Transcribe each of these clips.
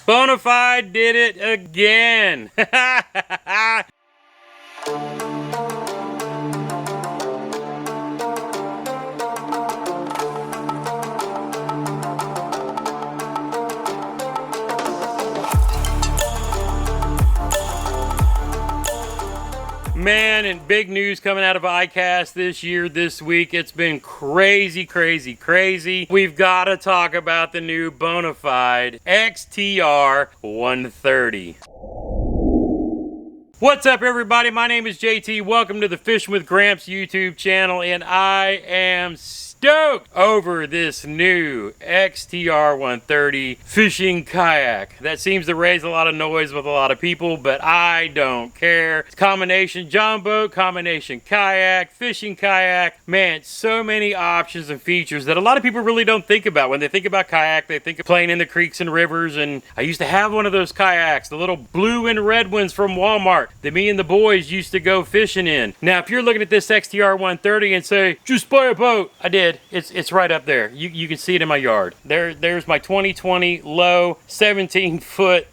Bonafide did it again. Man, and big news coming out of ICAST this year, this week. It's been crazy, crazy, crazy. We've got to talk about the new Bonafide XTR130. What's up, everybody? My name is JT. Welcome to the Fishing with Gramps YouTube channel, and I am stoked over this new XTR130 fishing kayak. That seems to raise a lot of noise with a lot of people, but I don't care. It's combination John boat, combination kayak, fishing kayak. Man, so many options and features that a lot of people really don't think about. When they think about kayak, they think of playing in the creeks and rivers, and I used to have one of those kayaks, the little blue and red ones from Walmart that me and the boys used to go fishing in. Now, if you're looking at this XTR130 and say, just buy a boat, I did. It's right up there. You can see it in my yard. There's my 2020 low 17-foot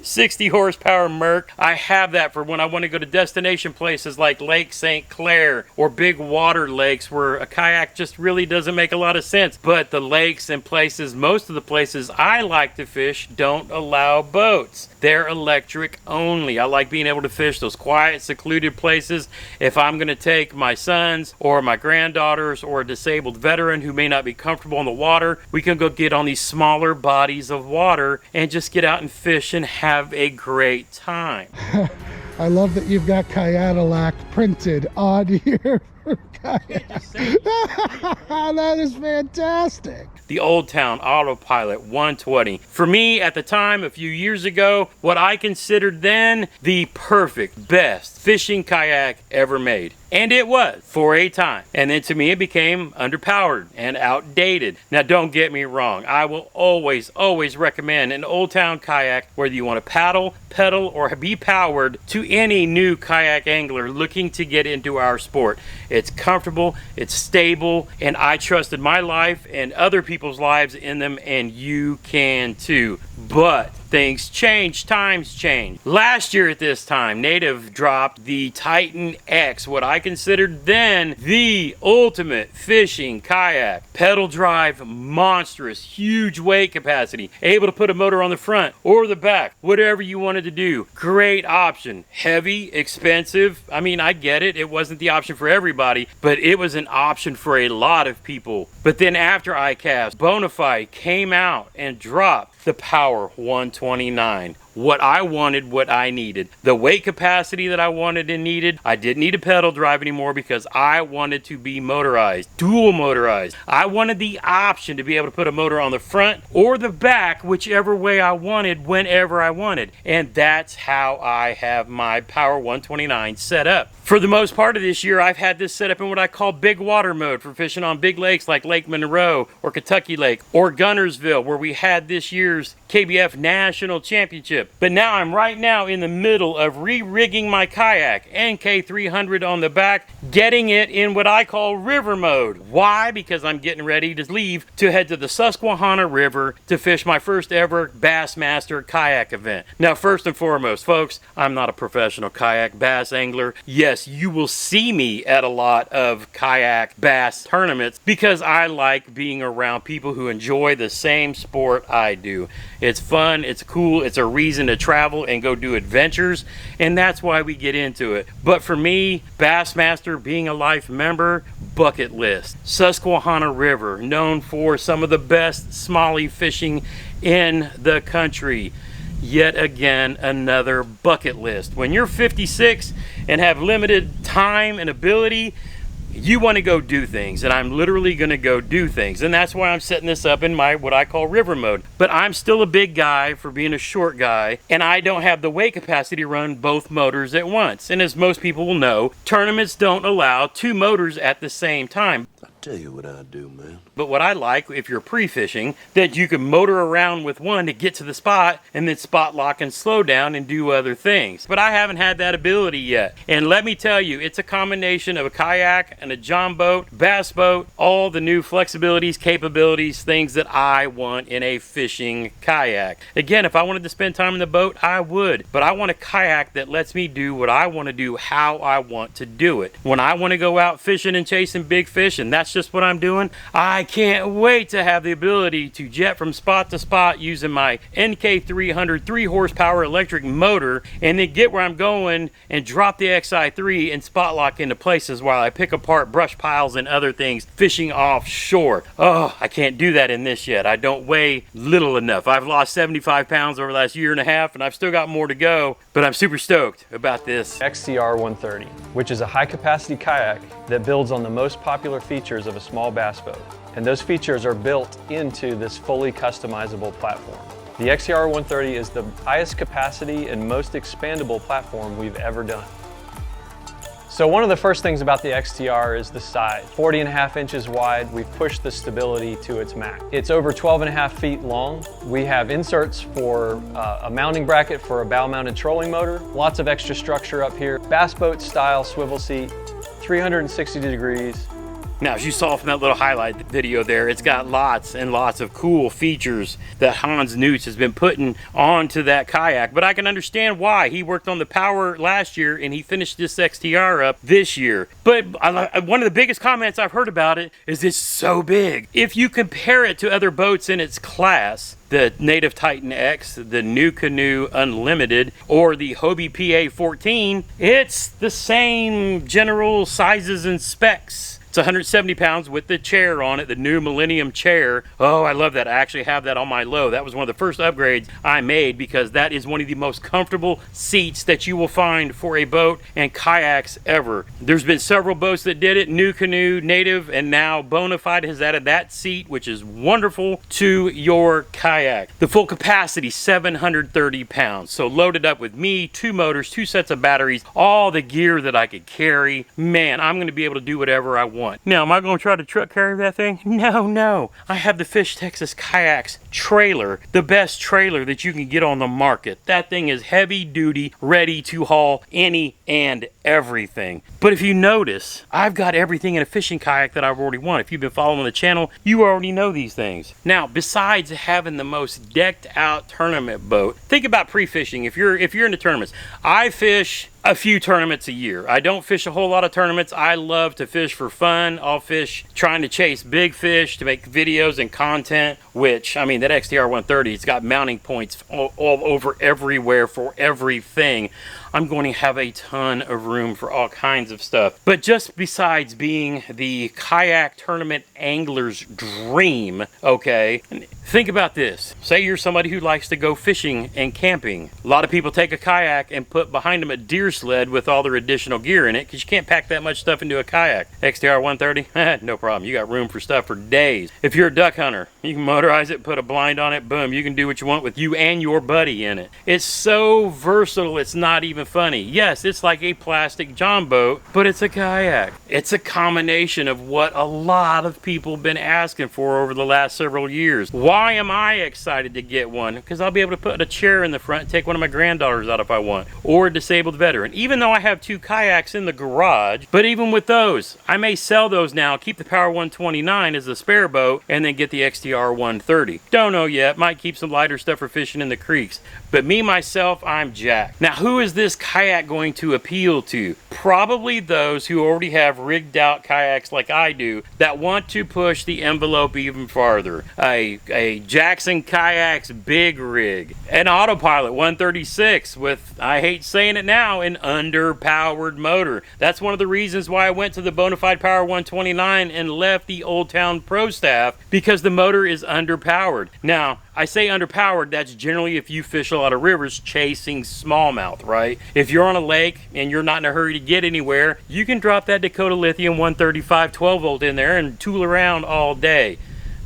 60 horsepower Merc. I have that for when I want to go to destination places like Lake St. Clair or big water lakes where a kayak just really doesn't make a lot of sense. But the lakes and places, most of the places I like to fish don't allow boats. They're electric only. I like being able to fish those quiet, secluded places. If I'm going to take my sons or my granddaughters or a disabled veteran who may not be comfortable in the water, we can go get on these smaller bodies of water and just get out and fish and have a great time. I love that you've got Kayak printed on here. That is fantastic. The Old Town Autopilot 120. For me, at the time, a few years ago, what I considered then the perfect, best fishing kayak ever made. And it was, for a time. And then to me, it became underpowered and outdated. Now, don't get me wrong. I will always, always recommend an Old Town kayak, whether you want to paddle, pedal, or be powered, to any new kayak angler looking to get into our sport. It's comfortable, it's stable, and I trusted my life and other people's lives in them, and you can too. But things change, times change. Last year at this time, Native dropped the Titan X, what I considered then the ultimate fishing kayak. Pedal drive, monstrous, huge weight capacity, able to put a motor on the front or the back, whatever you wanted to do. Great option. Heavy, expensive. I mean, I get it. It wasn't the option for everybody, but it was an option for a lot of people. But then after ICAST, Bonafide came out and dropped the Power 129. What I wanted, what I needed. The weight capacity that I wanted and needed. I didn't need a pedal drive anymore because I wanted to be motorized, dual motorized. I wanted the option to be able to put a motor on the front or the back, whichever way I wanted, whenever I wanted. And that's how I have my Power 129 set up. For the most part of this year, I've had this set up in what I call big water mode for fishing on big lakes like Lake Monroe or Kentucky Lake or Gunnersville, where we had this year's KBF National Championship. But now I'm right now in the middle of re-rigging my kayak, NK300 on the back, getting it in what I call river mode. Why? Because I'm getting ready to leave to head to the Susquehanna River to fish my first ever Bassmaster kayak event. Now, first and foremost, folks, I'm not a professional kayak bass angler. Yes, you will see me at a lot of kayak bass tournaments because I like being around people who enjoy the same sport I do. It's fun, it's cool, it's a reason to travel and go do adventures, and that's why we get into it. But for me, Bassmaster, being a life member, bucket list. Susquehanna River, known for some of the best smallie fishing in the country. Yet again, another bucket list. When you're 56 and have limited time and ability, you want to go do things, and I'm literally going to go do things, and that's why I'm setting this up in my what I call river mode. But I'm still a big guy for being a short guy, and I don't have the weight capacity to run both motors at once. And as most people will know, tournaments don't allow two motors at the same time. Tell you what I do, man. But what I like, if you're pre-fishing, that you can motor around with one to get to the spot and then spot lock and slow down and do other things. But I haven't had that ability yet. And let me tell you, it's a combination of a kayak and a john boat, bass boat, all the new flexibilities, capabilities, things that I want in a fishing kayak. Again, if I wanted to spend time in the boat, I would. But I want a kayak that lets me do what I want to do, how I want to do it. When I want to go out fishing and chasing big fish, and that's just what I'm doing, I can't wait to have the ability to jet from spot to spot using my NK300 3 horsepower electric motor, and then get where I'm going and drop the XI3 and spot lock into places while I pick apart brush piles and other things fishing offshore. Oh, I can't do that in this yet. I don't weigh little enough. I've lost 75 pounds over the last year and a half, and I've still got more to go, but I'm super stoked about this XTR130, which is a high capacity kayak that builds on the most popular features of a small bass boat. And those features are built into this fully customizable platform. The XTR130 is the highest capacity and most expandable platform we've ever done. So one of the first things about the XTR is the size. 40.5 inches wide, we've pushed the stability to its max. It's over 12.5 feet long. We have inserts for a mounting bracket for a bow mounted trolling motor, lots of extra structure up here, bass boat style swivel seat, 360 degrees. Now, as you saw from that little highlight video there, it's got lots and lots of cool features that Hans Newts has been putting onto that kayak, but I can understand why. He worked on the Power last year and he finished this XTR up this year. But one of the biggest comments I've heard about it is it's so big. If you compare it to other boats in its class, the Native Titan X, the New Canoe Unlimited, or the Hobie PA14, it's the same general sizes and specs. It's 170 pounds with the chair on it, the new Millennium chair. Oh, I love that. I actually have that on my low. That was one of the first upgrades I made because that is one of the most comfortable seats that you will find for a boat and kayaks ever. There's been several boats that did it, New Canoe, Native, and now Bonafide has added that seat, which is wonderful, to your kayak. The full capacity, 730 pounds. So loaded up with me, 2 motors, 2 sets of batteries, all the gear that I could carry. Man, I'm going to be able to do whatever I want. Now, am I going to try to truck carry that thing? No. I have the Fish Texas Kayaks trailer, the best trailer that you can get on the market. That thing is heavy duty, ready to haul any and everything. But if you notice, I've got everything in a fishing kayak that I've already won. If you've been following the channel, you already know these things. Now, besides having the most decked out tournament boat, think about pre-fishing. If you're into tournaments, I fish a few tournaments a year. I don't fish a whole lot of tournaments. I love to fish for fun. I'll fish trying to chase big fish to make videos and content, which, I mean, that XTR130, it's got mounting points all over everywhere for everything. I'm going to have a ton of room for all kinds of stuff. But just besides being the kayak tournament angler's dream, okay, think about this. Say you're somebody who likes to go fishing and camping. A lot of people take a kayak and put behind them a deer sled with all their additional gear in it because you can't pack that much stuff into a kayak. XTR130, no problem. You got room for stuff for days. If you're a duck hunter, you can motorize it, put a blind on it, boom, you can do what you want with you and your buddy in it. It's so versatile, it's not even funny. Yes, it's like a plastic john boat, but it's a kayak. It's a combination of what a lot of people have been asking for over the last several years. Why am I excited to get one? Because I'll be able to put a chair in the front and take one of my granddaughters out if I want, or a disabled veteran. Even though I have 2 kayaks in the garage, but even with those, I may sell those now, keep the Power 129 as a spare boat, and then get the XTR130. Don't know yet, might keep some lighter stuff for fishing in the creeks. But me, myself, I'm jacked. Now, who is this kayak going to appeal to? Probably those who already have rigged out kayaks like I do that want to push the envelope even farther. A Jackson Kayaks big rig, an autopilot 136 with, I hate saying it now, an underpowered motor. That's one of the reasons why I went to the Bonafide Power 129 and left the Old Town Pro Staff, because the motor is underpowered. Now, I say underpowered, that's generally if you fish a lot of rivers chasing smallmouth, right? If you're on a lake and you're not in a hurry to get anywhere, you can drop that Dakota Lithium 135 12 volt in there and tool around all day.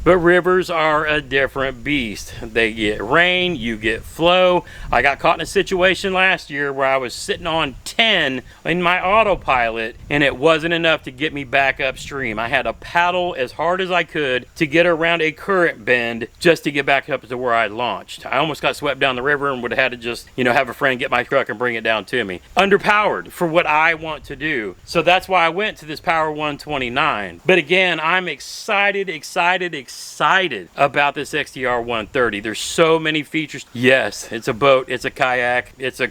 But rivers are a different beast. They get rain, you get flow. I got caught in a situation last year where I was sitting on 10 in my autopilot and it wasn't enough to get me back upstream. I had to paddle as hard as I could to get around a current bend just to get back up to where I launched. I almost got swept down the river and would have had to just, have a friend get my truck and bring it down to me. Underpowered for what I want to do. So that's why I went to this Power 129. But again, I'm excited about this XTR130. There's so many features. Yes, it's a boat, it's a kayak, it's a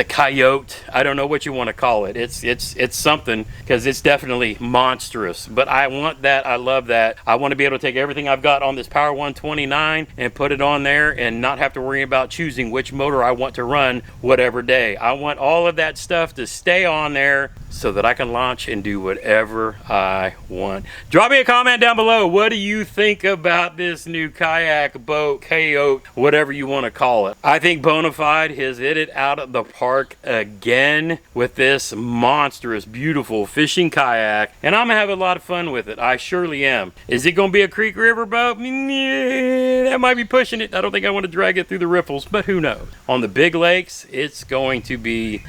coyote. I don't know what you want to call it. It's something, because it's definitely monstrous. But I want that. I love that. I want to be able to take everything I've got on this Power 129 and put it on there and not have to worry about choosing which motor I want to run whatever day. I want all of that stuff to stay on there so that I can launch and do whatever I want. Drop me a comment down below. What do you think about this new kayak, boat, coyote, whatever you want to call it? I think Bonafide has hit it out of the park again with this monstrous, beautiful fishing kayak, and I'm gonna have a lot of fun with it. I surely am. Is it gonna be a creek river boat? That might be pushing it. I don't think I want to drag it through the riffles, but who knows? On the big lakes, it's going to be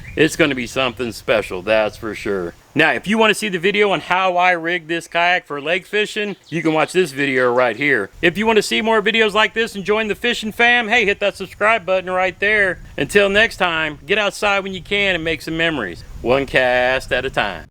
something special, that's for sure. Now, if you want to see the video on how I rigged this kayak for lake fishing, you can watch this video right here. If you want to see more videos like this and join the fishing fam, hey, hit that subscribe button right there. Until next time, get outside when you can and make some memories. One cast at a time.